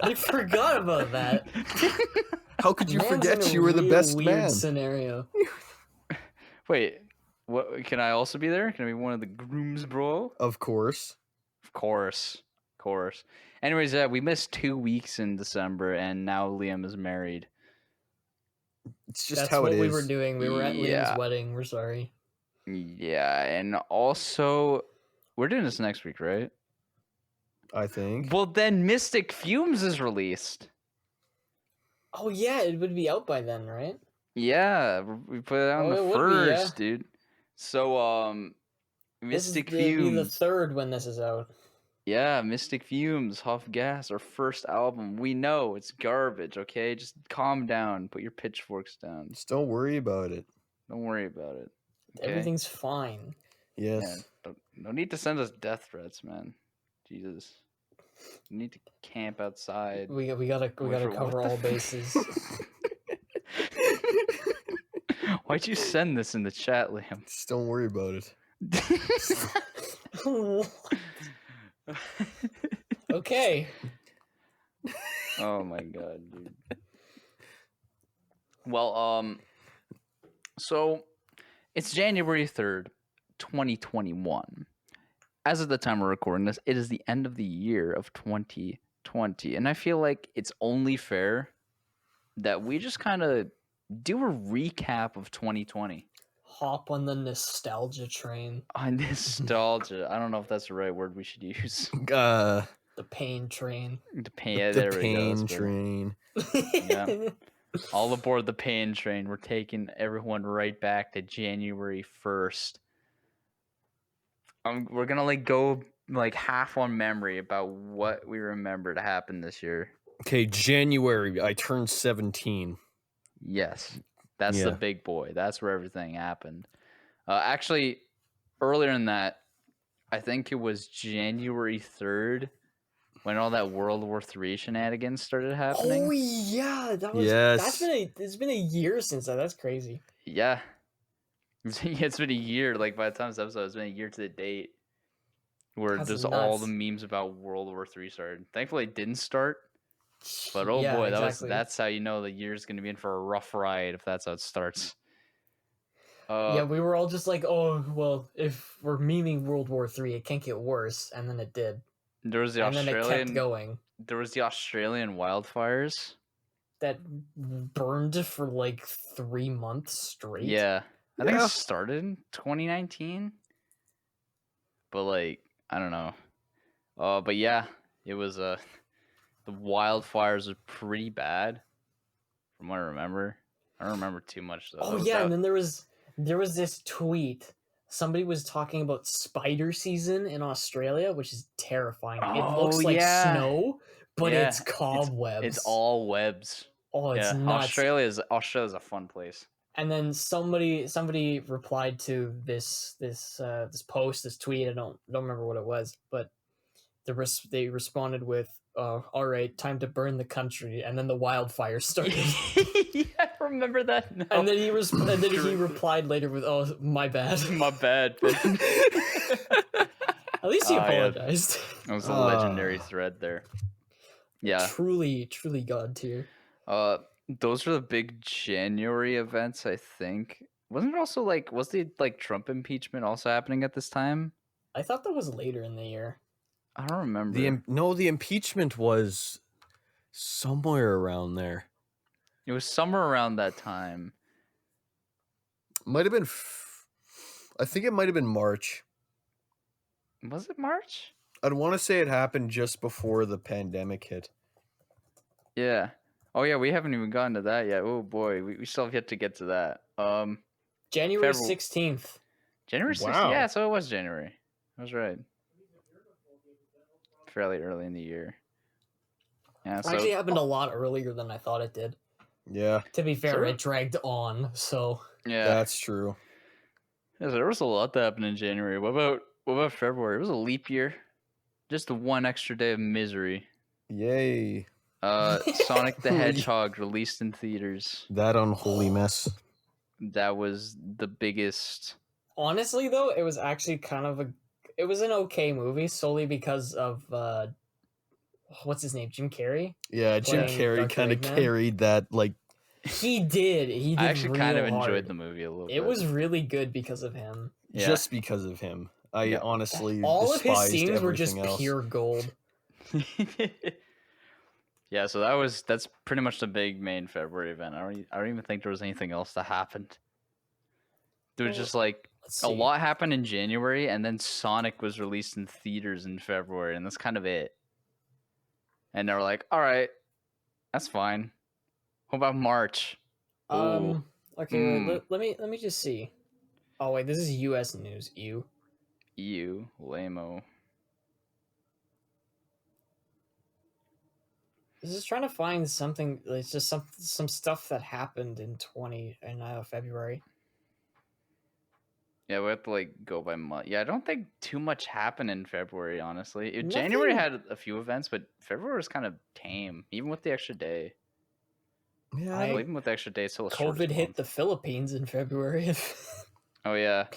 I forgot about that. How could you Man's forget in a you were the real best weird man? scenario. Wait, what? Can I also be there? Can I be one of the grooms, bro? Of course. Of course. Anyways, we missed 2 weeks in December, and now Liam is married. It's just That's how what it is. we were doing. We were at Liam's Yeah. wedding. We're sorry. Yeah, and also, we're doing this next week, right? I think. Well, then Mystic Fumes is released. Oh yeah, it would be out by then, right? Yeah, we put it out on Oh, the it would be, 1st, dude. So, Mystic It'll be the Fumes. 3rd when this is out. Yeah, Mystic Fumes, Huff Gas, our first album. We know it's garbage, okay? Just calm down. Put your pitchforks down. Just don't worry about it. Don't worry about it. Okay? Everything's fine. Yes. Yeah, no need to send us death threats, man. Jesus. You need to camp outside. We gotta cover all bases. Why'd you send this in the chat, Liam? Just don't worry about it. Okay. Oh my god, dude. Well, so it's January 3rd, 2021. As of the time we're recording this, it is the end of the year of 2020. And I feel like it's only fair that we just kind of do a recap of 2020. Hop on the nostalgia train. On nostalgia. I don't know if that's the right word we should use. The pain train. The pain, The pain train. Yeah. All aboard the pain train. We're taking everyone right back to January 1st. We're gonna go half on memory about what we remember to happen this year. Okay, January. I turned 17. Yes, that's the big boy. That's where everything happened. Actually, earlier than that, I think it was January 3rd when all that World War III shenanigans started happening. Oh yeah, that was. Yes. It's been a year since that. That's crazy. Yeah. It's been a year. Like, by the time this episode, it's been a year to the date where That's there's all nuts. the memes about World War III started. Thankfully, it didn't start. But oh Yeah, boy, exactly. that's how you know the year's going to be in for a rough ride if that's how it starts. Yeah, we were all just like, oh, well, if we're memeing World War III, it can't get worse. And then it did. There was the And then it kept going. There was the Australian wildfires. That burned for like 3 months straight. Yeah. I think it started in 2019. But I don't know. But yeah, it was the wildfires are pretty bad from what I remember. I don't remember too much though. Oh yeah, and then there was this tweet. Somebody was talking about spider season in Australia, which is terrifying. It looks like snow, but it's cobwebs. It's all webs. Oh, it's nuts. Australia's a fun place. And then somebody replied to this post, this tweet. I don't remember what it was, but they responded with, "All right, time to burn the country." And then the wildfire started. Yeah, I remember that. No. And then he replied later with, "Oh, my bad." My bad. At least he apologized. Yeah. That was a legendary thread there. Yeah. Truly god tier. Those are the big January events, I think. Wasn't it also was the Trump impeachment also happening at this time? I thought that was later in the year. I don't remember. The impeachment was somewhere around there. It was somewhere around that time. Might have been. I think it might have been March. Was it March? I'd want to say it happened just before the pandemic hit. Yeah. Oh yeah, we haven't even gotten to that yet. Oh boy, we still have yet to get to that. January 16th. January 16th. Wow. Yeah, so it was January. I was right. Fairly early in the year. Yeah, so Actually, it happened a lot earlier than I thought it did. Yeah. To be fair, it dragged on. So yeah, that's true. Yeah, so there was a lot that happened in January. What about February? It was a leap year. Just one extra day of misery. Yay. Sonic the Hedgehog released in theaters. That unholy mess. That was the biggest. Honestly, though, it was actually it was an okay movie solely because of what's his name, Jim Carrey. Yeah, Jim Playing Carrey Dr. kind of Eggman. carried that. Like, He did. He did. I actually kind of real enjoyed hard. the movie a little bit. It was really good because of him. Yeah. just because of him. I Yeah. honestly All of his despised scenes were just everything else. pure gold. Yeah, so that's pretty much the big main February event. I don't even think there was anything else that happened. There was Well, just like Let's a see. lot happened in January, and then Sonic was released in theaters in February, and that's kind of it. And they were like, "All right, that's fine. What about March?" Ooh. Okay. Wait, let me just see. Oh wait, this is U.S. news. EU, lame-o. This is trying to find something. It's just some stuff that happened in February. Yeah, we have to like go by month. Yeah, I don't think too much happened in February, honestly. Nothing- January had a few events, but February was kind of tame, even with the extra day. Yeah, Well, even with the extra day, it's still a shortest COVID hit month. the Philippines in February. Oh yeah.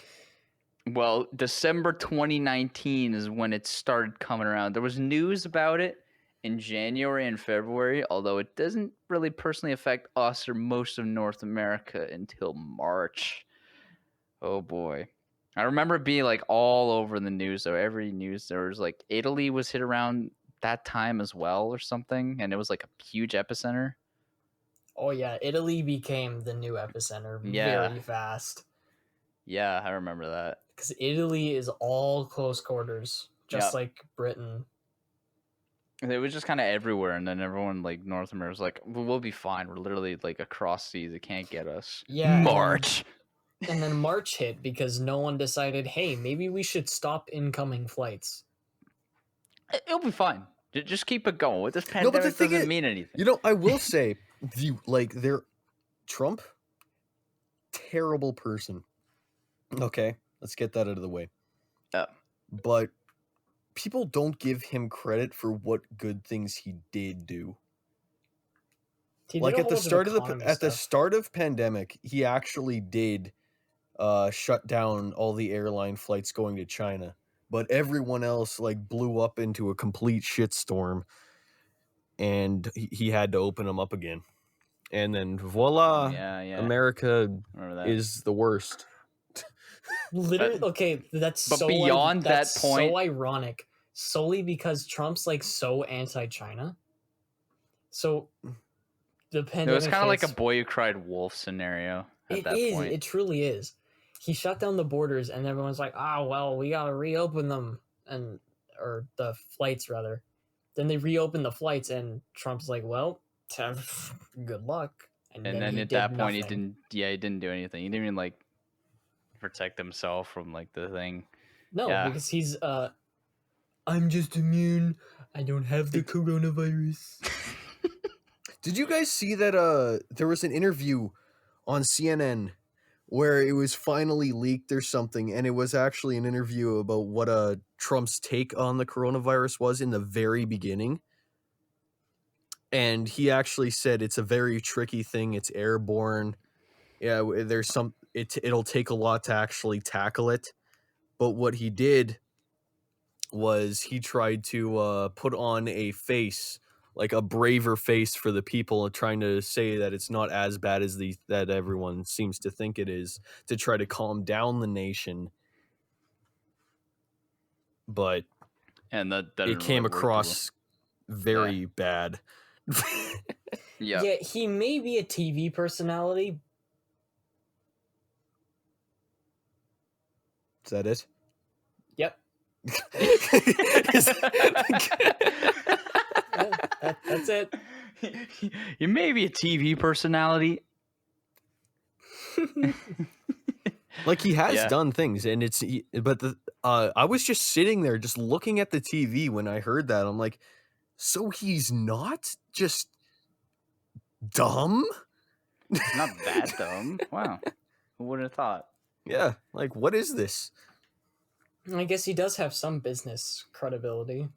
Well, December 2019 is when it started coming around. There was news about it in January and February, although it doesn't really personally affect us or most of North America until March. Oh boy. I remember it being like all over the news though. Every news there was like Italy was hit around that time as well or something, and it was like a huge epicenter. Oh yeah, Italy became the new epicenter Yeah. very fast. Yeah, I remember that. Because Italy is all close quarters, just Yep. like Britain. It was just kind of everywhere, and then everyone like North America was like, "We'll be fine. We're literally like across seas. It can't get us." Yeah, and then- March. And then March hit because no one decided, hey, maybe we should stop incoming flights. It'll be fine. Just keep it going. With this No, but the pandemic thing doesn't is- mean anything. You know, I will say, Trump, terrible person. Okay, let's get that out of the way. Yeah. But people don't give him credit for what good things he did do. He did Like a at the whole bunch of start of economy the stuff. start of pandemic, he actually did shut down all the airline flights going to China. But everyone else like blew up into a complete shitstorm, and he had to open them up again. And then voila, Yeah. America Remember that. is the worst. Literally, okay, that's but so beyond that's that point- so ironic, solely because Trump's like so anti-China. So the pandemic. It was kind of like a hits- boy who cried wolf scenario at It that is. point. It truly is. He shut down the borders, and everyone's like, well, we gotta reopen them, or the flights rather." Then they reopened the flights, and Trump's like, "Well, good luck." And then he at did that point, he nothing. didn't do anything. He didn't even like protect himself from like the thing. No, Yeah. because he's I'm just immune. I don't have the coronavirus. Did you guys see that there was an interview on CNN where it was finally leaked or something, and it was actually an interview about what Trump's take on the coronavirus was in the very beginning? And he actually said it's a very tricky thing. It's airborne. Yeah, it'll take a lot to actually tackle it. But what he did was he tried to put on a face, like a braver face for the people, trying to say that it's not as bad as that everyone seems to think it is, to try to calm down the nation. But And that it came across very bad. Yeah. Yeah, he may be a TV personality. Is that it? Yep. That's it. You may be a TV personality. Like he has Yeah. done things, and I was just sitting there just looking at the TV when I heard that. I'm like, so he's not just dumb? It's not that dumb. Wow. Who would have thought? Yeah, like what is this? I guess he does have some business credibility.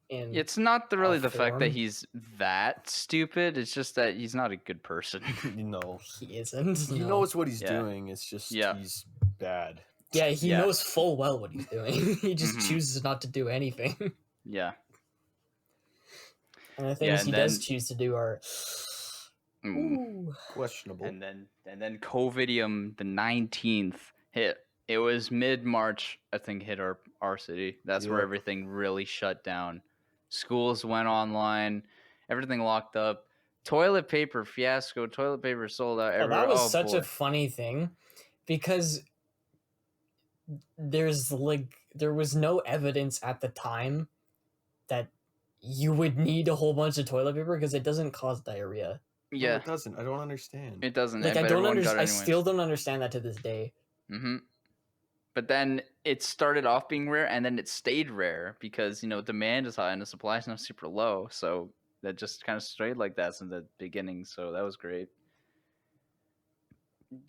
It's not really the fact that form. he's that stupid. It's just that he's not a good person. You know, He isn't. he no. knows what he's Yeah. doing. It's just Yeah. he's bad. Yeah, he Yeah. knows full well what he's doing. He just Mhm. chooses not to do anything. Yeah. And the things Yeah, he and does then- choose to do are Mm. Questionable. And then COVIDium the 19th hit. It was mid-March, I think, hit our city. That's where Yep. everything really shut down. Schools went online, everything locked up. Toilet paper fiasco. Toilet paper sold out Oh, everywhere. that was such boy. a funny thing because there was no evidence at the time that you would need a whole bunch of toilet paper because it doesn't cause diarrhea. No, Yeah, it doesn't. I don't understand. it doesn't. Like but I don't everyone got understand. it I anyways. still don't understand that to this day. Mm-hmm. But then it started off being rare, and then it stayed rare because demand is high and the supply is now super low. So that just kind of stayed like that since the beginning. So that was great.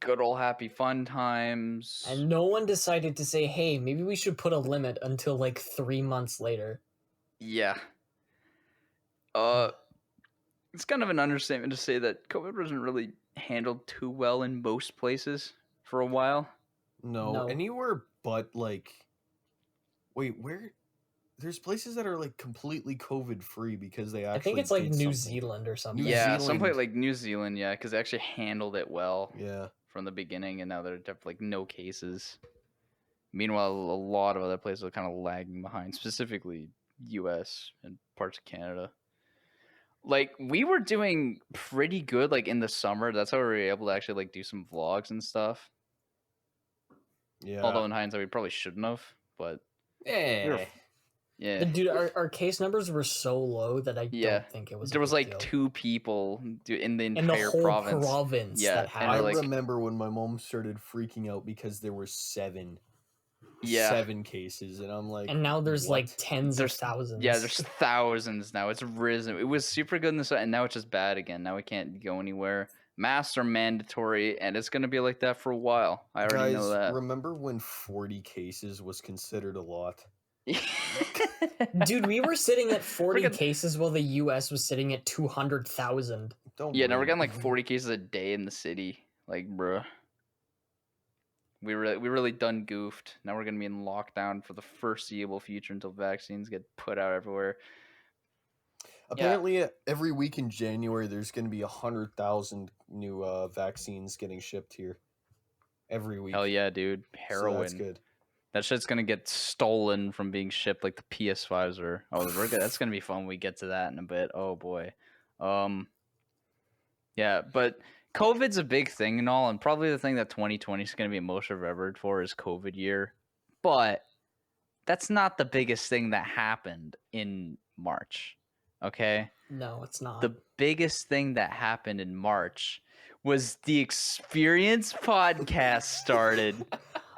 Good old happy fun times. And no one decided to say, "Hey, maybe we should put a limit until like 3 months later." Yeah. It's kind of an understatement to say that COVID wasn't really handled too well in most places for a while. No, No. anywhere but like. Wait, where? There's places that are like completely COVID free because they actually. I think it's like did New something. Zealand or something. New Yeah, Zealand. some place like New Zealand, yeah, because they actually handled it well. Yeah. From the beginning, and now they're like no cases. Meanwhile, a lot of other places are kind of lagging behind, specifically U.S. and parts of Canada. Like we were doing pretty good, like in the summer. That's how we were able to actually like do some vlogs and stuff. Yeah. Although in hindsight, we probably shouldn't have. But Yeah. yeah, Dude, our case numbers were so low that I Yeah. don't think it was. there a was big like deal. 2 people in the in the entire whole province. Yeah, that and I had. like- remember when my mom started freaking out because there were 7 cases, and I'm like, And now there's like what? tens There's- of thousands. Yeah, there's thousands now. It's risen. It was super good in the and now it's just bad again. Now we can't go anywhere. Masks are mandatory, and it's gonna be like that for a while. I already know Guys, that. remember when 40 cases was considered a lot? Dude, we were sitting at 40 Freaking- cases while the US was sitting at 200,000. Don't. Yeah, now we're blame getting like me. 40 cases a day in the city. Like, bruh. We really done goofed. Now we're gonna be in lockdown for the foreseeable future until vaccines get put out everywhere. Apparently, every week in January, there's going to be 100,000 new vaccines getting shipped here. Every week. Hell yeah, dude. So Heroin. that's good. That shit's gonna get stolen from being shipped like the PS5s are. Oh, we're good. That's gonna be fun when we get to that in a bit. Oh boy. Yeah, but COVID's a big thing and all, and probably the thing that 2020 is gonna be most remembered for is COVID year. But that's not the biggest thing that happened in March. Okay? No, it's not. The biggest thing that happened in March was the Experience podcast started.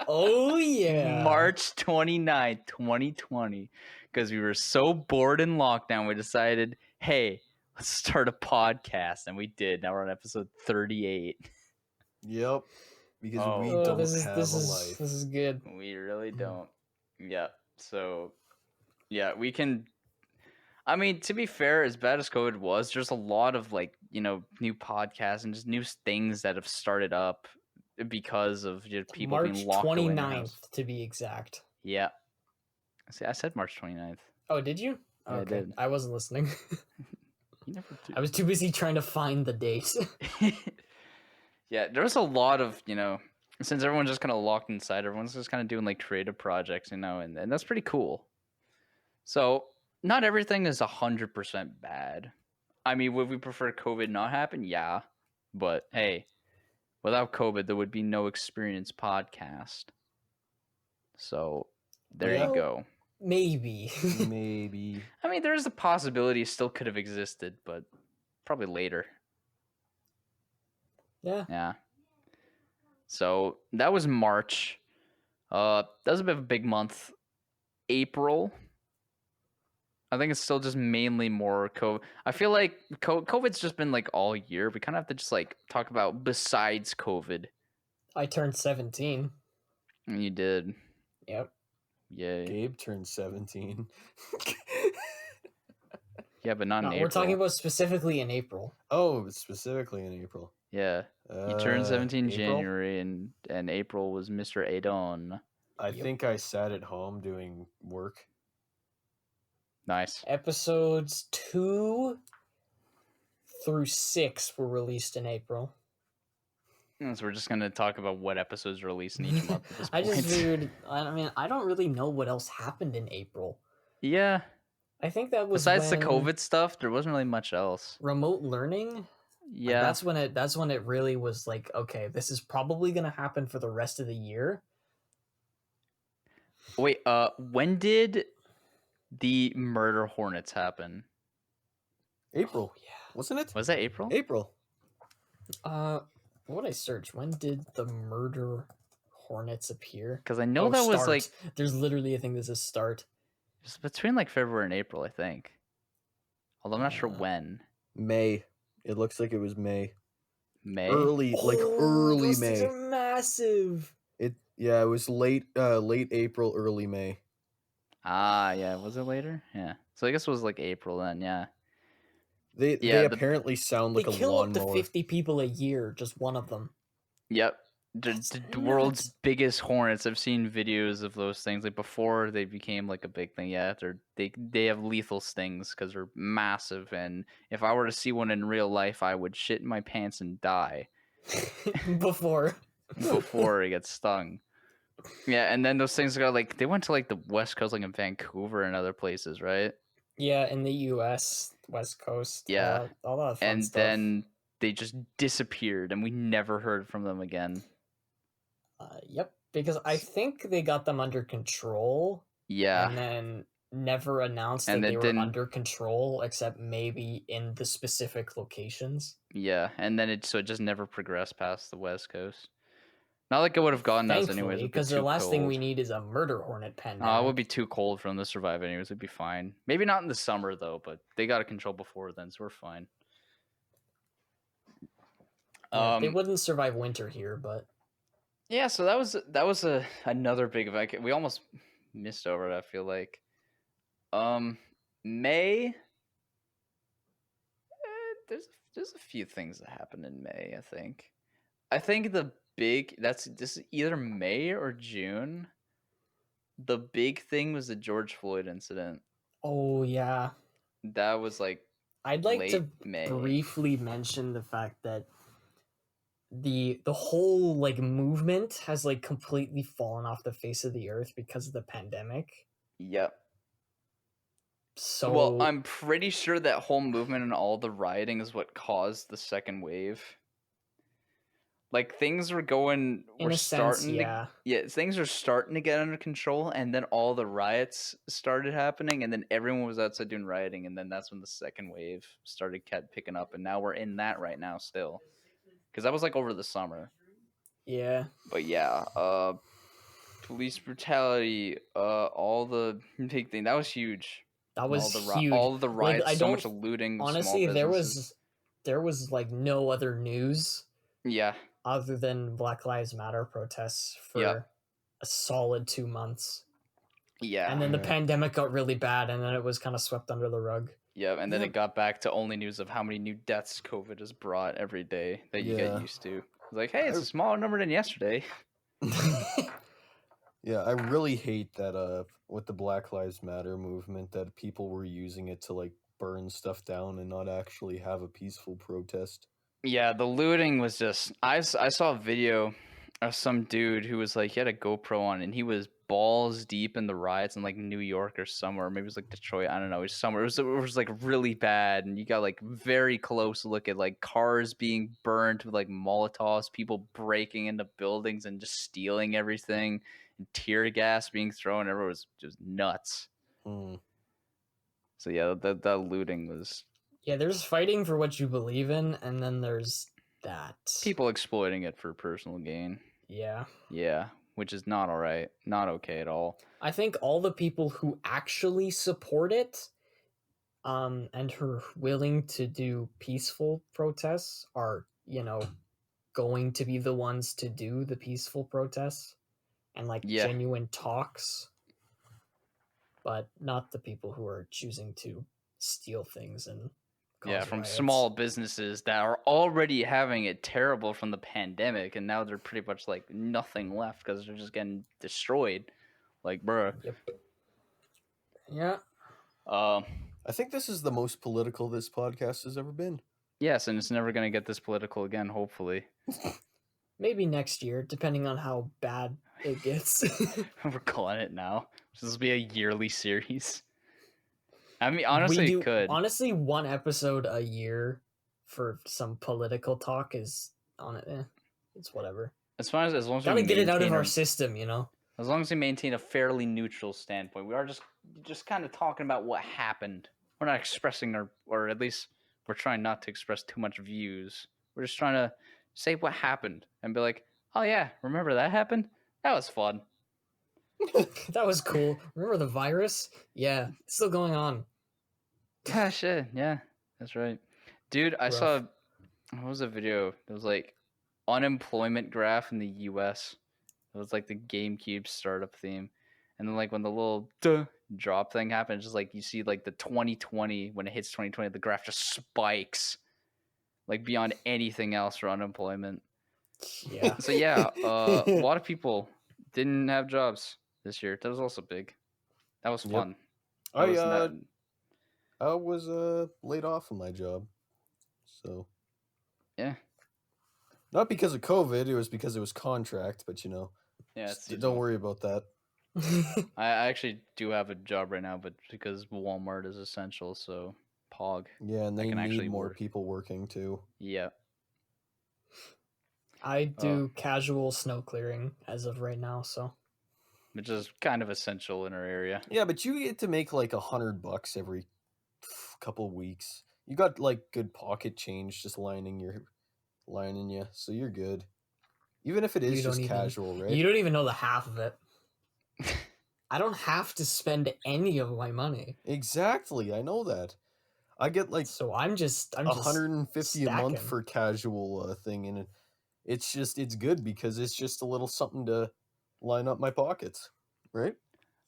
Oh yeah. March 29th, 2020. Because we were so bored in lockdown, we decided, hey, let's start a podcast. And we did. Now we're on episode 38. Yep. Because Oh. we Oh, don't this have is a life. this is good. We really don't. Yeah. So, yeah, we can. I mean, to be fair, as bad as COVID was, there's a lot of like, new podcasts and just new things that have started up because of just people March being locked away in their 29th house. to be exact. Yeah. See, I said March 29th. Oh, did you? Yeah, I Okay. did. I wasn't listening. You never do. I was too busy trying to find the date. Yeah, there's a lot of, since everyone's just kind of locked inside, everyone's just kind of doing like creative projects, and that's pretty cool. So, not everything is 100% bad. I mean, would we prefer COVID not happen? Yeah. But hey, without COVID, there would be no Experience podcast. So, there Well, you go. Maybe. Maybe. I mean, there's a possibility it still could have existed, but probably later. Yeah. Yeah. So that was March. That was a bit of a big month. April. I think it's still just mainly more COVID. I feel like COVID's just been like all year. We kind of have to just like talk about besides COVID. I turned 17. And you did. Yep. Yay. Gabe turned 17. Yeah, but not No, in April. we're talking about specifically in April. Oh, specifically in April. Yeah. You turned 17 April? January and April was Mr. Aiden. I Yep. think I sat at home doing work. Nice. Episodes 2 through 6 were released in April. So we're just gonna talk about what episodes release in each month at this I point. just figured. I mean, I don't really know what else happened in April. Yeah. I think that was Besides the when COVID stuff, there wasn't really much else. remote learning. Yeah. Like, that's when it really was like, okay, this is probably gonna happen for the rest of the year. Wait. When did the murder hornets happen? April, Yeah. wasn't it? Was that April? April. What would I search? When did the murder hornets appear? Because I know that was like There's literally a thing that says start. just between like February and April, I think. Although I'm not sure Uh, when. May. It looks like it was May. May. Early those things May. are massive. It was late April, early May. Ah, yeah. Was it later? Yeah. So I guess it was like April then. Yeah. They apparently sound like They a kill up to lawnmower. 50 people a year, just one of them. Yep. That's The world's nuts. biggest hornets. I've seen videos of those things like before they became like a big thing. Yeah, they have lethal stings because they're massive. And if I were to see one in real life, I would shit in my pants and die before it gets stung. Yeah, and then those things got like they went to like the West Coast, like in Vancouver and other places, right? Yeah, in the US, West Coast. Yeah, a lot of fun and stuff. then they just disappeared, and we never heard from them again. Yep, because I think they got them under control. Yeah, And then never announced And that they they were didn't- under control, except maybe in the specific locations. yeah, and then it just never progressed past the West Coast. Not like it would have gotten us anyways. Thankfully, because the last thing we need is a murder hornet pandemic. It would be too cold for them to survive anyways. It'd be fine. Maybe not in the summer though, but they got to control before then, so we're fine. Yeah, they wouldn't survive winter here, but Yeah, so that was another big event. We almost missed over it, I feel like. May. There's a few things that happened in May. I think the big this is either May or June. The big thing was the George Floyd incident. oh yeah, That was like I'd like late to May. briefly mention the fact that the whole like movement has like completely fallen off the face of the earth because of the pandemic. Yep. So Well, I'm pretty sure that whole movement and all the rioting is what caused the second wave. Like things were going, in a sense, yeah. things are starting to get under control, and then all the riots started happening, and then everyone was outside doing rioting, and then that's when the second wave kept picking up, and now we're in that right now still, because that was like over the summer. Yeah. But yeah, police brutality, all the big thing that was huge. That was all huge. All of the riots, I so much don't- looting. Honestly, small businesses. there was like no other news Yeah, other than Black Lives Matter protests for Yep. a solid 2 months. yeah, And then the Yeah. pandemic got really bad, and then it was kind of swept under the rug. yeah, and then Yep. it got back to only news of how many new deaths COVID has brought every day that you get Yeah. used to. It's like, hey, it's a smaller number than yesterday. Yeah, I really hate that with the Black Lives Matter movement that people were using it to like burn stuff down and not actually have a peaceful protest. Yeah, the looting was just. I saw a video of some dude who was like, he had a GoPro on and he was balls deep in the riots in like New York or somewhere. Maybe it was like Detroit. I don't know. It was somewhere. It was like really bad, and you got like very close look at like cars being burned with like Molotovs, people breaking into buildings and just stealing everything, and tear gas being thrown. Everyone was just nuts. Hmm. So yeah, that looting was Yeah, there's fighting for what you believe in, and then there's that. people exploiting it for personal gain. Yeah. Yeah, which is not all right. Not okay at all. I think all the people who actually support it and who are willing to do peaceful protests are, going to be the ones to do the peaceful protests and like Yeah. genuine talks, but not the people who are choosing to steal things and Yeah, cause from riots. small businesses that are already having it terrible from the pandemic, and now they're pretty much like nothing left because they're just getting destroyed. Like, bruh. Yep. Yeah. I think this is the most political this podcast has ever been. Yes, and it's never gonna get this political again. Hopefully, Maybe next year, depending on how bad it gets. we're calling it now. This will be a yearly series. I mean, honestly, we do it could. honestly one episode a year for some political talk is on it. It's whatever. As far as long as Gotta we get it out of maintain our system, you know. as long as we maintain a fairly neutral standpoint, we are just kind of talking about what happened. We're not expressing our, or at least we're trying not to express too much views. We're just trying to say what happened and be like, oh yeah, remember that happened? That was fun. That was cool. Remember the virus? Yeah, it's still going on. Gosh, yeah, that's right, dude. I Rough. saw what was a video? It was like unemployment graph in the U.S. It was like the GameCube startup theme, and then like when the little drop thing happened, just like you see like the 2020 when it hits 2020, the graph just spikes, like beyond anything else for unemployment. Yeah. So yeah, a lot of people didn't have jobs this year. That was also big. That was Yep. fun. I was laid off from my job, so Yeah. not because of COVID. It was because it was contract. But you know, Yeah, just it's don't worry about that. I actually do have a job right now, but because Walmart is essential, so Pog. Yeah, and I they can actually need more work. people working too. Yeah. I do casual snow clearing as of right now, so Which is kind of essential in our area. Yeah, but you get to make like $100 every couple weeks. You got like good pocket change just lining you, so you're good. Even if it is just casual, right? You don't even know the half of it. I don't have to spend any of my money. Exactly, I know that. I get like So I'm just $150 a month stacking. for casual thing, and it's good because it's just a little something to line up my pockets, right?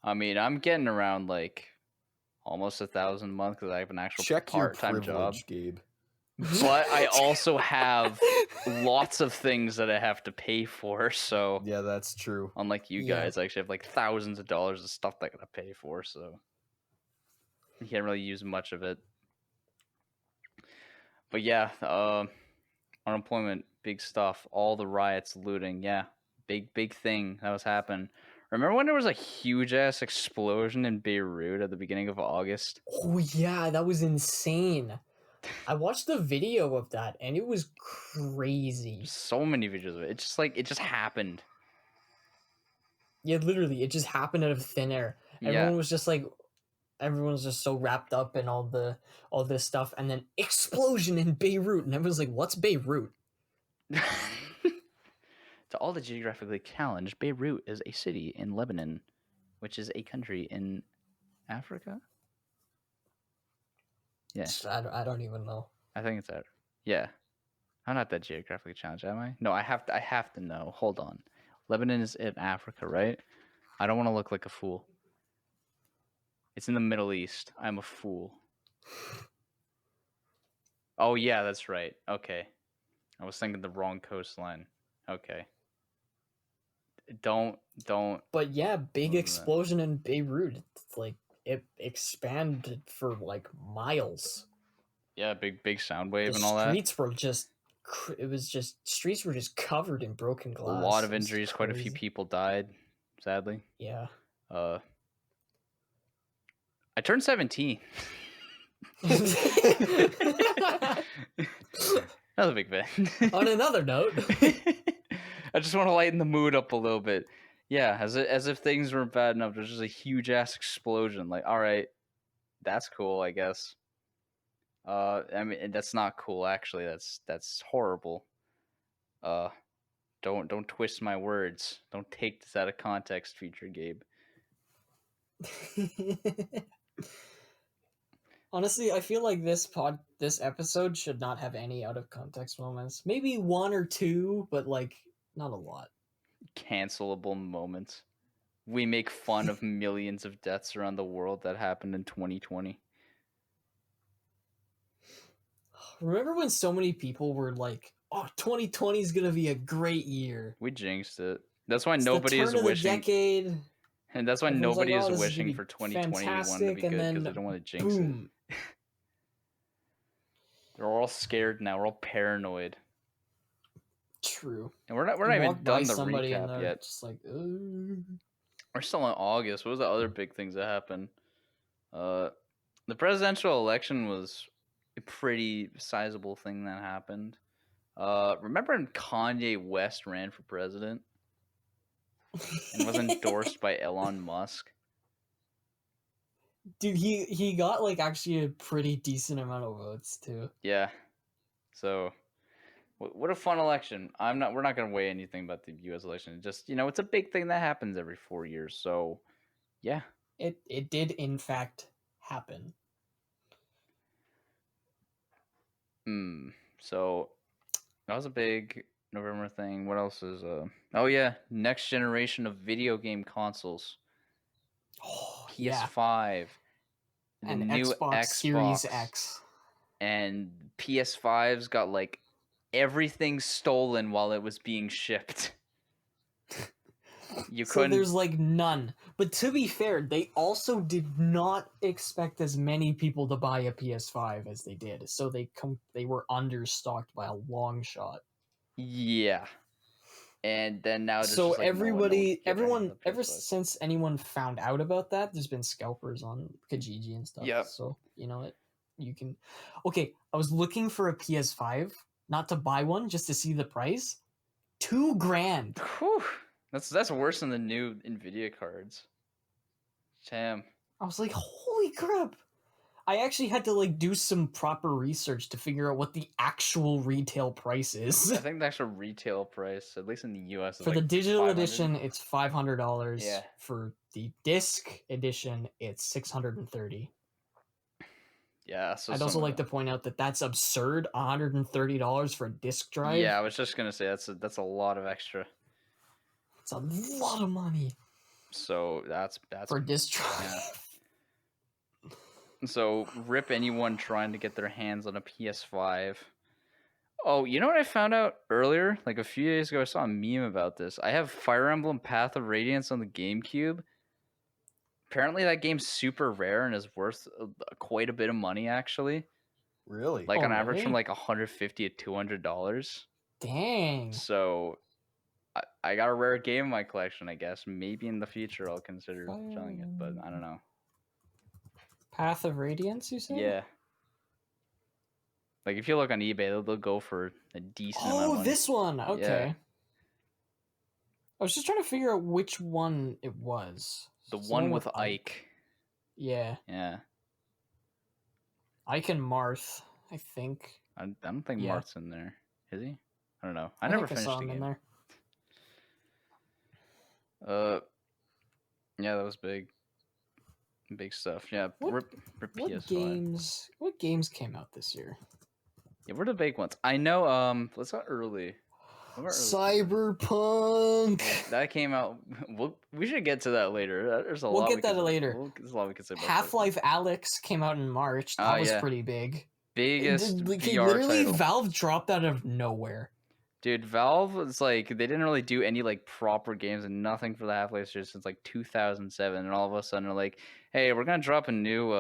I mean, I'm getting around like almost $1,000 a month because I have an actual Check your part-time job. privilege, Gabe. But I also have lots of things that I have to pay for. So Yeah, that's true. unlike you Yeah. guys, I actually have like thousands of dollars of stuff that I gotta pay for. So you can't really use much of it. But yeah, unemployment, big stuff. All the riots, looting, yeah, big thing that was happening. Remember when there was a huge ass explosion in Beirut at the beginning of August? Oh yeah, that was insane. I watched the video of that and it was crazy. So many videos of it. It's just like it just happened. Yeah, literally, it just happened out of thin air. Everyone was just like, everyone was just so wrapped up in all this stuff, and then explosion in Beirut, and everyone's like, "What's Beirut?" To all the geographically challenged, Beirut is a city in Lebanon, which is a country in Africa. Yeah, I don't even know. I think it's that. Yeah, I'm not that geographically challenged, am I? No, I have to know. Hold on, Lebanon is in Africa, right? I don't want to look like a fool. It's in the Middle East. I'm a fool. Oh yeah, that's right. Okay, I was thinking the wrong coastline. Okay. Don't. But yeah, big What was that? explosion in Beirut. It's like it expanded for like miles. Yeah, big sound wave The and all that. streets were just. Streets were just covered in broken A glass. lot of It was injuries. Quite a few crazy. people died. Sadly. Yeah. I turned 17. Another big event. On another note, I just want to lighten the mood up a little bit. Yeah, as if things weren't bad enough. There's just a huge ass explosion. Like, all right, that's cool, I guess. I mean, that's not cool. Actually, that's horrible. Don't twist my words. Don't take this out of context, future Gabe. Honestly, I feel like this episode should not have any out of context moments. Maybe one or two, but like not a lot. Cancelable moments. We make fun of millions of deaths around the world that happened in 2020. Remember when so many people were like, "Oh, 2020 is gonna be a great year. We jinxed it. That's why It's nobody the is turn of the wishing, decade." and that's why Everyone's like, nobody "Oh, is this is gonna wishing be for 2021 to be fantastic," and good because they then don't want to jinx it. boom. They're all scared now. We're all paranoid, True. and we're not You even walk by done the somebody and recap they're yet. just like, We're still in August. What was the other big things that happened? The presidential election was a pretty sizable thing that happened. Remember when Kanye West ran for president and was endorsed by Elon Musk? Dude, he got like actually a pretty decent amount of votes too. Yeah. So, what a fun election. We're not going to weigh anything about the U.S. election. It just, it's a big thing that happens every 4 years. So, yeah. It did in fact happen. So, that was a big November thing. What else is Oh yeah, next generation of video game consoles. Oh, PS5, the and new Xbox Series X. And PS5's got like everything stolen while it was being shipped. You So couldn't. there's like none. But to be fair, they also did not expect as many people to buy a PS5 as they did. So they were understocked by a long shot. Yeah. And then now there's So just like everyone ever since anyone found out about that, there's been scalpers on Kijiji and stuff. Yep. So you know it. You can. Okay, I was looking for a PS5, not to buy one, just to see the price. $2,000. Whew. That's worse than the new Nvidia cards. Damn. I was like, holy crap! I actually had to like do some proper research to figure out what the actual retail price is. I think the actual retail price, at least in the US, is For like the digital $500. edition, it's $500. Yeah. For the disc edition, it's $630. Yeah, so I'd also like to point out that that's absurd. $130 for a disc drive. Yeah, I was just gonna say that's a lot of extra. It's a lot of money. So that's for a disc drive. Yeah. So rip anyone trying to get their hands on a PS5. Oh, you know what I found out earlier? Like a few days ago, I saw a meme about this. I have Fire Emblem Path of Radiance on the GameCube. Apparently, that game's super rare and is worth quite a bit of money, actually. Really? Like on average, really? from like $150 to $200. Dang. So, I got a rare game in my collection. I guess maybe in the future I'll consider selling it, but I don't know. Path of Radiance, you said? Yeah. Like if you look on eBay, they'll go for a decent amount of money. Oh, this one. Okay. Yeah. I was just trying to figure out which one it was. The one with Ike. Yeah. Yeah. Ike and Marth, I think. I don't think Yeah. Marth's in there. Is he? I don't know. I never think finished I saw the him game. in there. Yeah, that was big. Big stuff. Yeah. What- rip What PS5. What games came out this year? Yeah, what are the big ones? I know. Let's go early. Cyberpunk. That came out. We should get to that later. There's a We'll lot. get that later. There's a lot we could say about Half-Life Alyx came out in March. That was yeah. pretty big. Biggest Like, VR literally, title. Valve dropped out of nowhere. Dude, Valve was like, they didn't really do any like proper games and nothing for the Half-Life series since like 2007, and all of a sudden they're like, hey, we're gonna drop a new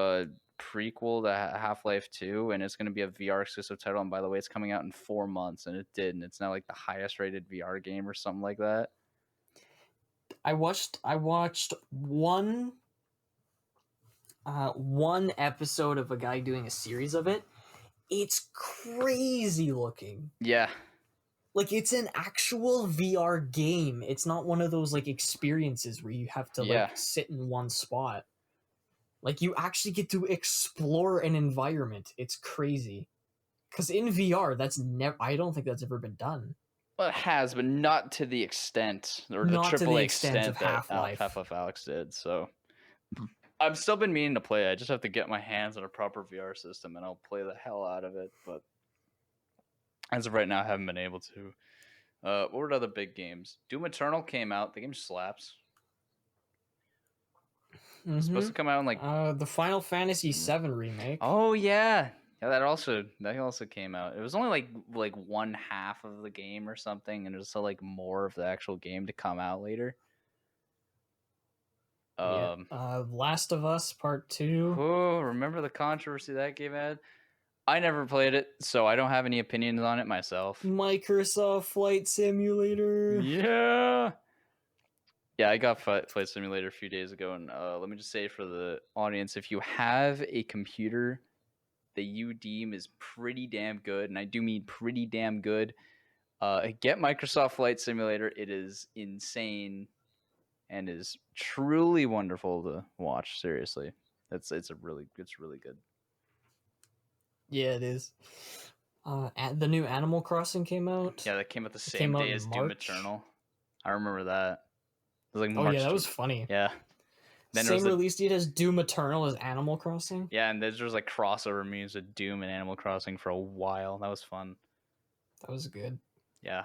prequel to Half-Life 2, and it's gonna be a VR exclusive title, and by the way, it's coming out in 4 months, and it did, and it's now like the highest rated VR game or something like that. I watched one episode of a guy doing a series of it. It's crazy looking. Yeah. Like, it's an actual VR game. It's not one of those like experiences where you have to like sit in one spot. Like, you actually get to explore an environment. It's crazy. Because in VR, I don't think that's ever been done. Well, it has, but not to the extent, or the Not to the AAA extent extent of that Half-Life. Half-Life Alyx did. So I've still been meaning to play it. I just have to get my hands on a proper VR system, and I'll play the hell out of it. But as of right now, I haven't been able to. What were the other big games? Doom Eternal came out. The game slaps. It's supposed to come out in like the Final Fantasy VII remake. Oh yeah, Yeah, that also came out. It was only like one half of the game or something, and there's still like more of the actual game to come out later. Yeah. Last of Us Part 2. Oh, remember the controversy that game had? I never played it, so I don't have any opinions on it myself. Microsoft Flight Simulator. Yeah. Yeah, I got Flight Simulator a few days ago, and let me just say for the audience, if you have a computer that you deem is pretty damn good, and I do mean pretty damn good, get Microsoft Flight Simulator. It is insane and is truly wonderful to watch. Seriously, it's really good. Yeah, it is. The new Animal Crossing came out. Yeah, that came out the same came out day in as Doom March. Eternal. I remember that. It was like Oh March. yeah, that was funny. Yeah. Then Same release date as Doom Eternal as Animal Crossing. Yeah, and there was like crossover memes with Doom and Animal Crossing for a while. That was fun. That was good. Yeah.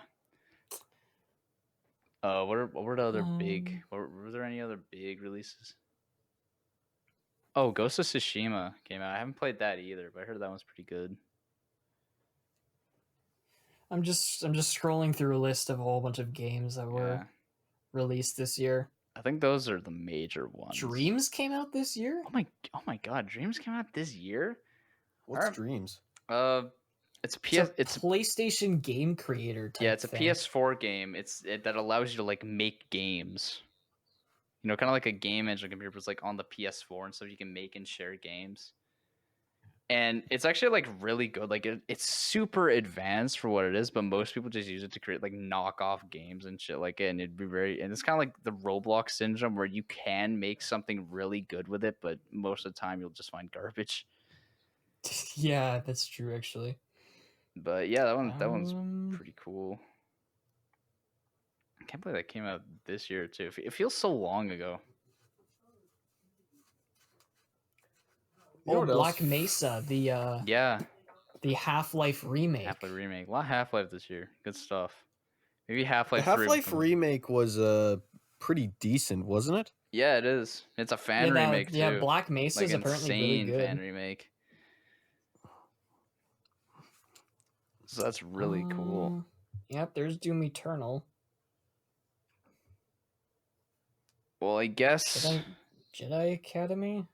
What were the other big? Were there any other big releases? Oh, Ghost of Tsushima came out. I haven't played that either, but I heard that one's pretty good. I'm just scrolling through a list of a whole bunch of games that were released this year. I think those are the major ones. Dreams came out this year? Oh my god, Dreams came out this year? What's Dreams? It's it's a PlayStation game creator type. Yeah, it's a PS4 game. That allows you to like make games. You know, kind of like a game engine computer, but it's like on the PS4 and stuff. You can make and share games. And it's actually like really good. Like it's super advanced for what it is, but most people just use it to create like knockoff games and shit like it. And it's kind of like the Roblox syndrome where you can make something really good with it, but most of the time you'll just find garbage. Yeah, that's true actually. But yeah, that one's pretty cool. I can't believe that came out this year too. It feels so long ago. Black Mesa, the Half-Life remake. Half-Life remake. A lot of Half-Life this year. Good stuff. Maybe Half-Life 3. Half-Life remake was pretty decent, wasn't it? Yeah, it is. It's a fan remake too. Yeah, Black Mesa is like apparently really good. Fan remake. So that's really cool. Yep, there's Doom Eternal. Well, I guess Jedi Academy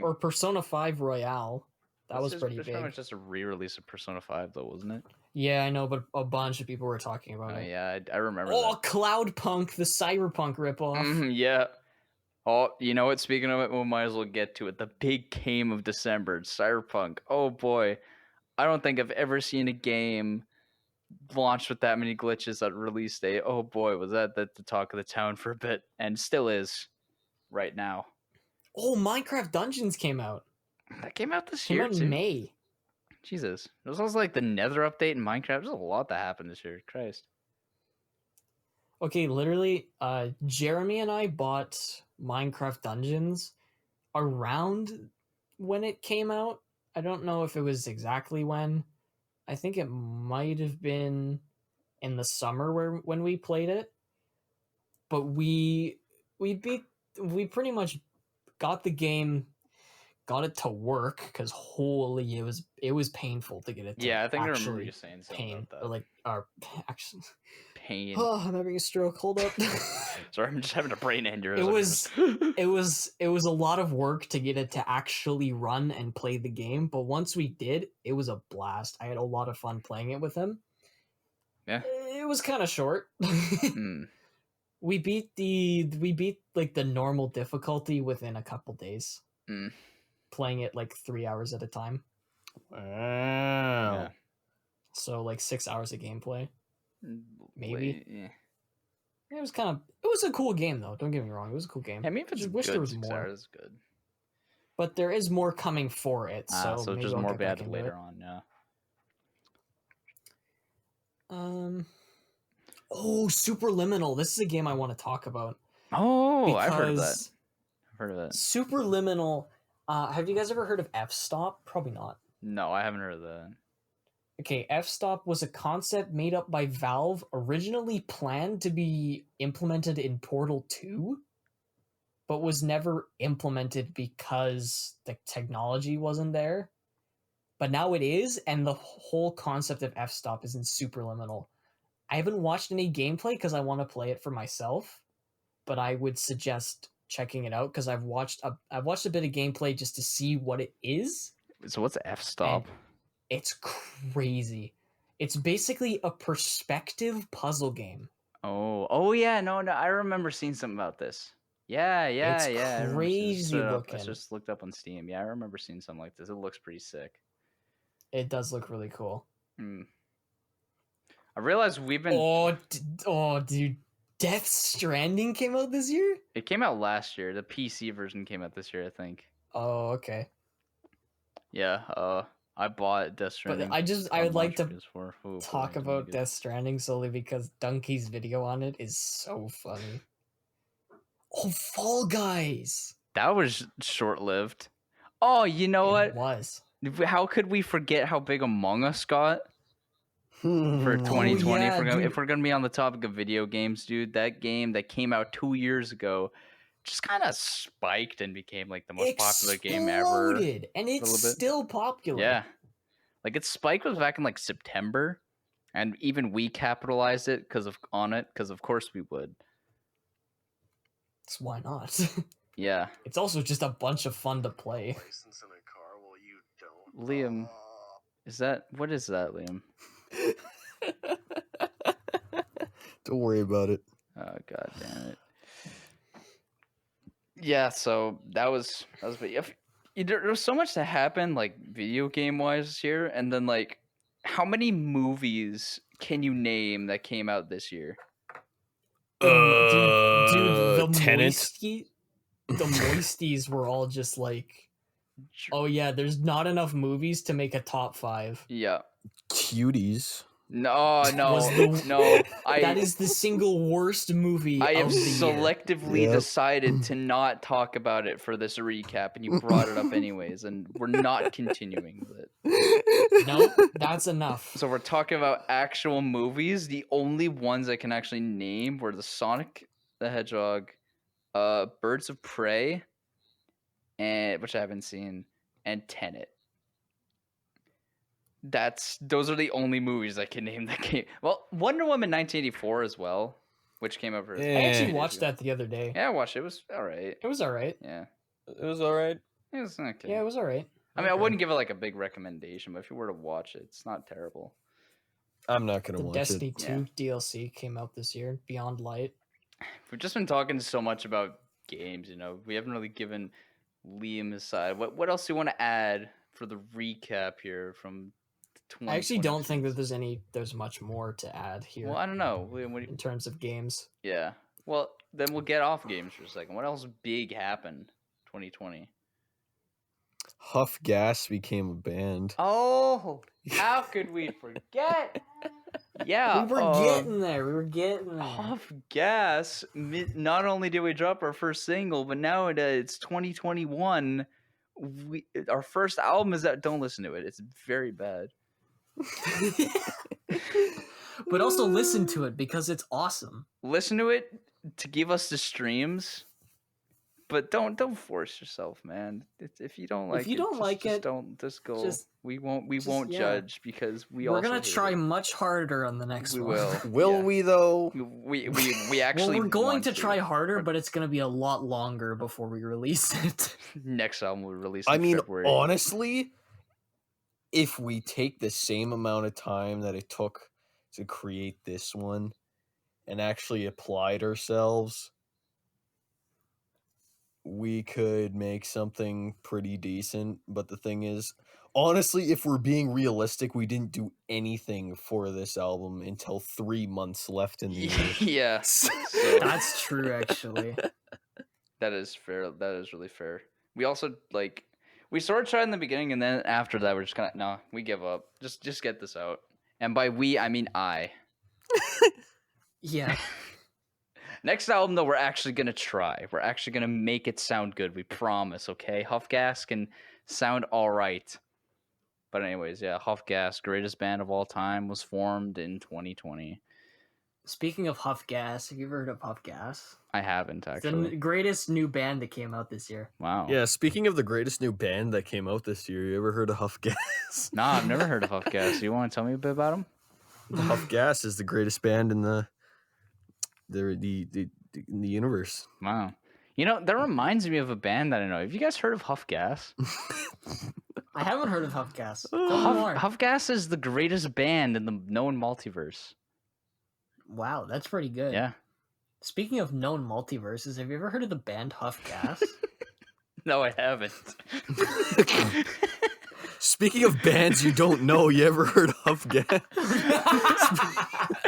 or Persona 5 Royale. That was pretty big. Pretty much just a re-release of Persona 5, though, wasn't it? Yeah, I know, but a bunch of people were talking about it. Yeah, I remember. Oh, that. Cloudpunk, the Cyberpunk ripoff. Yeah. Oh, you know what? Speaking of it, we might as well get to it. The big game of December, Cyberpunk. Oh boy, I don't think I've ever seen a game launched with that many glitches at release day. Oh boy, was that the talk of the town for a bit, and still is right now. Oh, Minecraft Dungeons came out. That came out this year too. In May. Jesus, it was also like the Nether update in Minecraft. There's a lot that happened this year. Christ. Okay, literally, Jeremy and I bought Minecraft Dungeons around when it came out. I don't know if it was exactly when. I think it might have been in the summer when we played it. But we pretty much got the game, got it to work because holy, it was painful to get it to. Yeah, I think I remember you saying something about that. Or like actually pain. Oh, I'm having a stroke. Hold up. Sorry, I'm just having a brain aneurysm. It was a lot of work to get it to actually run and play the game, but once we did, it was a blast. I had a lot of fun playing it with him. Yeah. It was kind of short. We beat like the normal difficulty within a couple days. Playing it like 3 hours at a time. Wow. Yeah. So like 6 hours of gameplay. Maybe. Yeah. It was a cool game though. Don't get me wrong. It was a cool game. I mean, if it's I wish good, there was 6 more. hours, good. But there is more coming for it. So so maybe just I'll more get back bad into later it. on. Yeah. Oh, Superliminal. This is a game I want to talk about. Oh, I've heard of that. Superliminal. Have you guys ever heard of F-Stop? Probably not. No, I haven't heard of that. Okay, F-Stop was a concept made up by Valve, originally planned to be implemented in Portal 2, but was never implemented because the technology wasn't there. but now it is, and the whole concept of f-stop is in superliminal. I haven't watched any gameplay because I want to play it for myself, but I would suggest checking it out because I've watched a bit of gameplay just to see what it is. So what's f-stop? It's crazy. It's basically a perspective puzzle game. Oh yeah, no, I remember seeing something about this. Yeah. It's I remember crazy I looking. just looked up on Steam. Yeah, I remember seeing something like this. It looks pretty sick. It does look really cool. I realized we've been. Oh, dude, Death Stranding came out this year. It came out last year. The PC version came out this year, I think. Oh, okay. Yeah. I bought Death Stranding. But I would like to PS4. talk about Death Stranding solely because Donkey's video on it is so funny. Oh, Fall Guys. That was short-lived. Oh, you know what? It was. How could we forget how big Among Us got for 2020? Oh, yeah, If we're gonna be on the topic of video games, dude, that game that came out 2 years ago just kind of spiked and became like the most popular game ever. And it's still popular. Yeah, like its spike was back in like September, and even we capitalized it because of course we would. So why not? Yeah. It's also just a bunch of fun to play. Liam, what is that, Liam? Don't worry about it. Oh, god damn it. Yeah, so that was there was so much that happened like video game wise here, and then like how many movies can you name that came out this year? Dude, the Tenet. The moisties were all just like, oh yeah, there's not enough movies to make a top 5. Yeah. Cuties. No. That is the single worst movie I have of the selectively year. decided to not talk about it for this recap, and you brought it up anyways, and we're not continuing with it. No, that's enough. So we're talking about actual movies. The only ones I can actually name were the Sonic the Hedgehog, Birds of Prey, and which I haven't seen, and Tenet. Those are the only movies I can name that came. Well, Wonder Woman 1984 as well, which came over. I actually watched that the other day. Yeah, I watched it. It was all right. It was all right. Yeah, it was all right. It was okay. Yeah, it was all right. I mean, I wouldn't give it like a big recommendation, but if you were to watch it, it's not terrible. I'm not gonna the watch Destiny it. 2 DLC came out this year, Beyond Light. We've just been talking so much about games, we haven't really given Liam his side. What else do you want to add for the recap here from 2020? I actually don't think that there's much more to add here. Well, I don't know. In terms of games. Yeah. Well, then we'll get off games for a second. What else big happened 2020? Huff Gas became a band. Oh, how could we forget? Yeah, we were getting there. Huff Gas. Not only did we drop our first single, but now it's 2021. Our first album is out. Don't listen to it. It's very bad. But also listen to it because it's awesome. Listen to it to give us the streams. But don't force yourself, man. If you don't like it, just go. We won't judge because we're gonna try much harder on the next one. Will we though? We actually we're going to try harder, but it's gonna be a lot longer before we release it. Next album we'll release. February. Honestly, if we take the same amount of time that it took to create this one and actually applied ourselves, we could make something pretty decent. But the thing is, honestly, if we're being realistic, we didn't do anything for this album until 3 months left in the year. Yeah. So, that's true, actually. That is fair. That is really fair. We also, we started trying in the beginning, and then after that, we're just kind of, no, we give up. Just get this out. And by we, I mean I. Yeah. Next album, though, we're actually going to try. We're actually going to make it sound good. We promise, okay? Huff Gas can sound all right. But anyways, yeah, Huff Gas, greatest band of all time, was formed in 2020. Speaking of Huff Gas, have you ever heard of Huff Gas? I haven't It's the actually. greatest new band that came out this year. Wow. Yeah, speaking of the greatest new band that came out this year, you ever heard of Huff Gas? Nah, I've never heard of Huff Gas. You want to tell me a bit about them? Huff Gas is the greatest band in the in the universe. Wow. You know, that reminds me of a band that I know. Have you guys heard of Huff Gas? I haven't heard of Huff Gas. Tell me more. Huff Gas is the greatest band in the known multiverse. Wow, that's pretty good. Yeah. Speaking of known multiverses, have you ever heard of the band Huff Gas? No, I haven't. Speaking of bands you don't know, you ever heard of Huff Gas?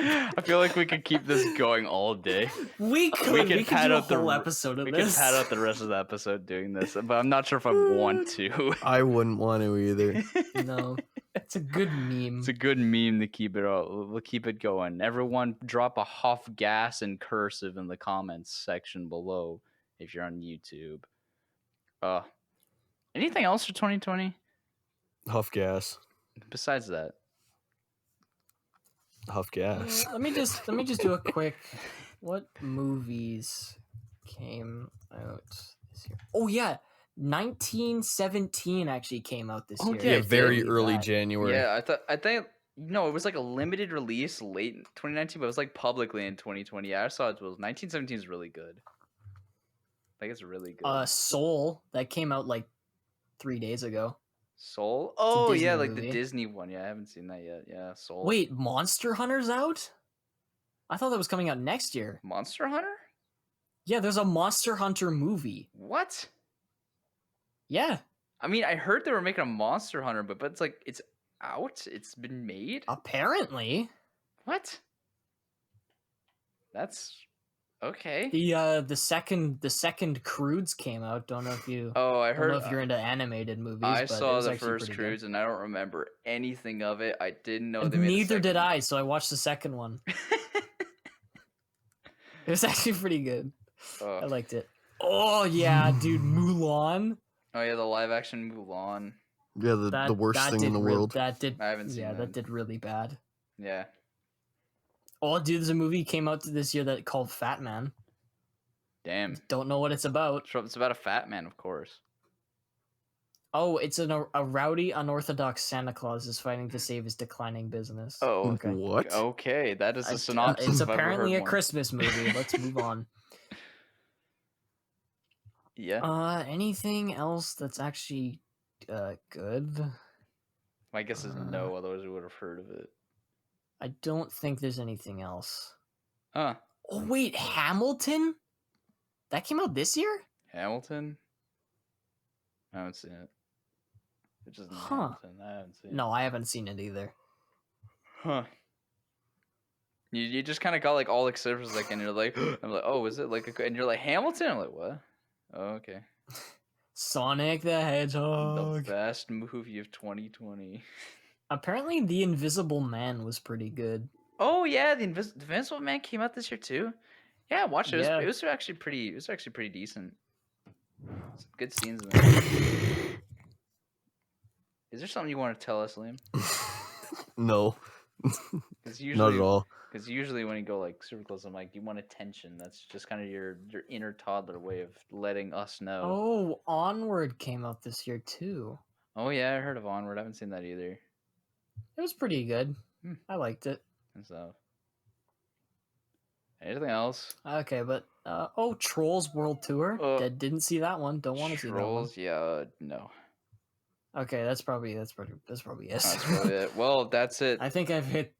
I feel like we could keep this going all day. We could do a whole episode of we this. could pad out the rest of the episode doing this, but I'm not sure if I want to. I wouldn't want to either. No, it's a good meme. It's a good meme to keep it all. We'll keep it going. Everyone, drop a Huff Gas in cursive in the comments section below if you're on YouTube. Anything else for 2020 Huff Gas. besides that? Huff Gas. Let me just do a quick. What movies came out this year? Oh yeah, 1917 actually came out this year. Okay. Yeah, very Believe early that. January. Yeah, I think no, it was like a limited release late in 2019, but it was like publicly in 2020. Yeah, I saw it was 1917 is really good. I think it's really good. Soul that came out like 3 days ago. Soul? Oh Disney yeah, like movie. the Disney one. Yeah, I haven't seen that yet. Yeah, Soul. Wait, Monster Hunter's out? I thought that was coming out next year. Monster Hunter? Yeah, there's a Monster Hunter movie. What? Yeah, I mean, I heard they were making a Monster Hunter, but it's like it's out. It's been made. apparently. What? That's okay. The second Crudes came out. Don't know if you Oh, I don't heard. know if you're into animated movies. I but it saw was the actually first pretty good. cruise, and I don't remember anything of it. I didn't know And they made. neither did I, so I watched the second one. It was actually pretty good. I liked it. Oh yeah, dude, Mulan. Oh yeah, the live action Mulan. Yeah, the worst thing in the world. That did. I haven't seen Yeah, that. that did really bad. Yeah. Oh, dude, there's a movie came out this year that called Fat Man. Damn. Don't know what it's about. It's about a fat man, of course. Oh, it's a rowdy, unorthodox Santa Claus is fighting to save his declining business. Oh, okay. What? Okay, that is a synopsis. It's if I've ever apparently heard a one. Christmas movie. Let's move on. Yeah. Anything else that's actually good? My guess is no, otherwise we would have heard of it. I don't think there's anything else. Huh. Oh wait, Hamilton? That came out this year? Hamilton? I haven't seen it. It's just Huh. Hamilton. I haven't seen it. No, I haven't seen it either. Huh. You just kind of got like all excited for a second. You're like, I'm like, oh, is it like and you're like Hamilton? I'm like, what? Oh, okay. Sonic the Hedgehog. The best movie of 2020. Apparently, The Invisible Man was pretty good. Oh yeah, the Invincible Man came out this year too. Yeah, watch it. Yeah. It was actually pretty. It was actually pretty decent. Some good scenes in there. Is there something you want to tell us, Liam? No, Because not at all. Because usually when you go like super close, I'm like, you want attention. That's just kind of your inner toddler way of letting us know. Oh, Onward came out this year too. Oh yeah, I heard of Onward. I haven't seen that either. It was pretty good. Hmm. I liked it. And stuff. Anything else? Okay, but Trolls World Tour. Didn't see that one. Don't want to see that one. Trolls? Yeah, no. Okay, that's probably it. That's probably it. Well, that's it. I think I hit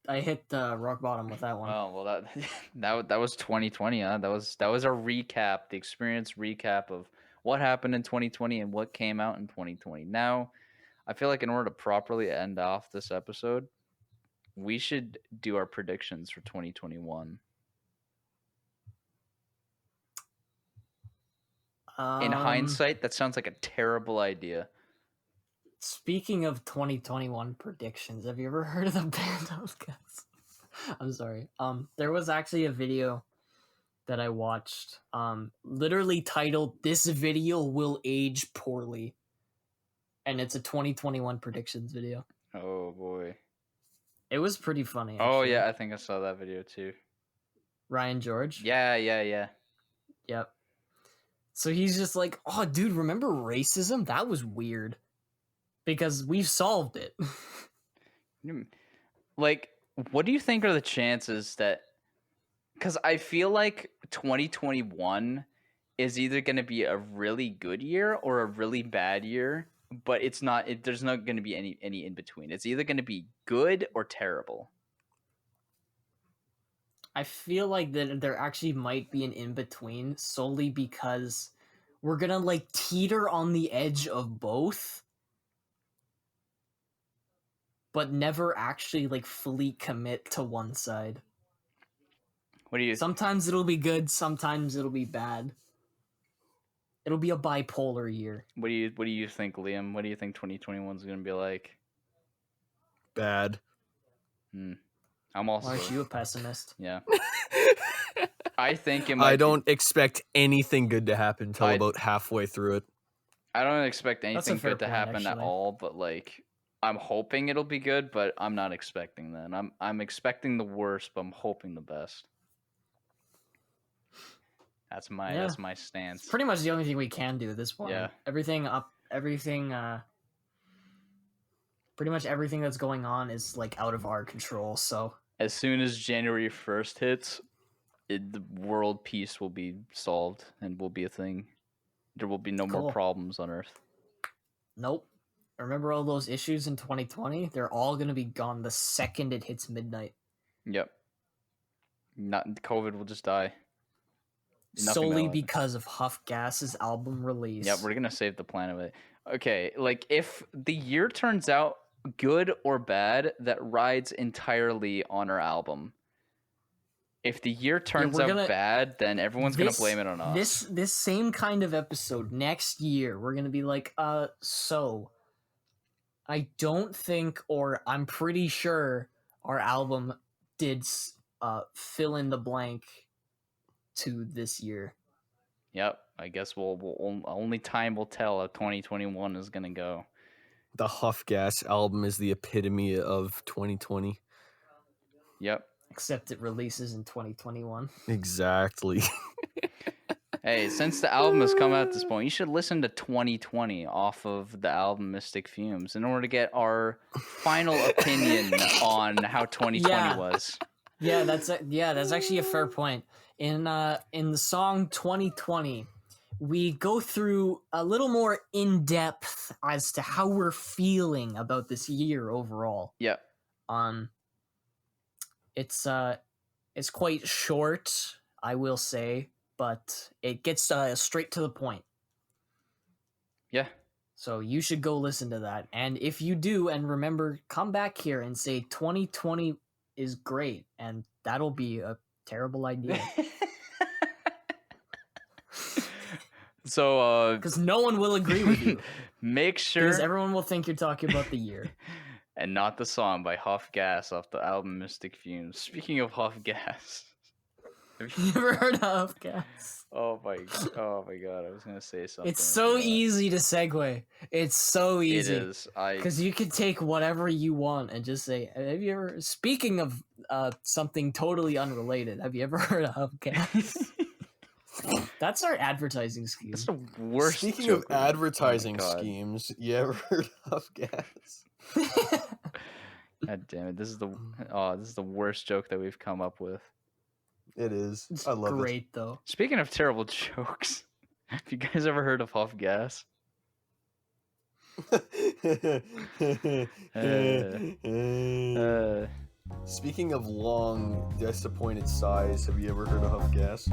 rock bottom with that one. Oh well, that was 2020. Huh? That was a recap, the experience recap of what happened in 2020 and what came out in 2020. Now, I feel like in order to properly end off this episode, we should do our predictions for 2021. In hindsight, that sounds like a terrible idea. Speaking of 2021 predictions, have you ever heard of the band Huff Gas? I'm sorry. There was actually a video that I watched, literally titled "This video will age poorly," and it's a 2021 predictions video. Oh boy. It was pretty funny. Oh actually. yeah, I think I saw that video too. Ryan George. Yeah. Yep. So he's just like, oh, dude, remember racism? That was weird. Because we've solved it. Like, what do you think are the chances that... Because I feel like 2021 is either going to be a really good year or a really bad year, but it's not. There's not going to be any in between. It's either going to be good or terrible. I feel like that there actually might be an in-between solely because we're going to like teeter on the edge of both, but never actually like fully commit to one side. What do you... Sometimes it'll be good, sometimes it'll be bad. It'll be a bipolar year. What do you think, Liam? What do you think 2021 is going to be like? Bad. I'm also... Aren't you a pessimist? Yeah. I think it might I don't expect anything good to happen until I- about halfway through it. I don't expect That's a anything fair good to point, happen at actually. all, but like I'm hoping it'll be good, but I'm not expecting that. I'm expecting the worst, but I'm hoping the best. That's my stance. It's pretty much the only thing we can do at this point. Yeah. Pretty much everything that's going on is like out of our control, so As soon as January 1st hits, the world peace will be solved and will be a thing. There will be no more Cool. problems on Earth. nope. Remember all those issues in 2020? They're all going to be gone the second it hits midnight. Yep. Not COVID will just die. Nothing Solely that'll happen. because of Huff Gas's album release. Yeah, we're gonna save the planet with it. Okay, like if the year turns out good or bad, that rides entirely on our album. If the year turns we're out gonna- bad, then everyone's gonna blame it on us. This same kind of episode next year, we're gonna be like, so I don't think, or I'm pretty sure, our album did fill in the blank to this year. Yep, I guess only time will tell how 2021 is gonna go. The Huff Gas album is the epitome of 2020. Yep. Except it releases in 2021. Exactly. Hey, since the album has come out at this point, you should listen to 2020 off of the album Mystic Fumes in order to get our final opinion on how 2020 Yeah. was. Yeah, that's actually a fair point. In the song 2020, we go through a little more in depth as to how we're feeling about this year overall. Yep. It's quite short, I will say, but it gets straight to the point. Yeah. So you should go listen to that. And if you do, and remember, come back here and say 2020 is great, and that'll be a terrible idea. So, Because no one will agree with you. make sure... Because everyone will think you're talking about the year. And not the song by Huff Gas off the album Mystic Fumes. Speaking of Huff Gas... You ever heard of Huff Gas? Oh my god, I was gonna say something. It's so Yeah. easy to segue. It's so easy. It is. Because you can take whatever you want and just say, have you ever... Speaking of something totally unrelated, have you ever heard of Huff Gas? That's our advertising scheme. That's the worst. Speaking joke of advertising oh my God. schemes, you ever heard of Gas? God damn it! This is the worst joke that we've come up with. It is. It's I love great, though. Speaking of terrible jokes, have you guys ever heard of Huff Gas? it. Speaking of long, disappointed sighs, have you ever heard of Huff Gas?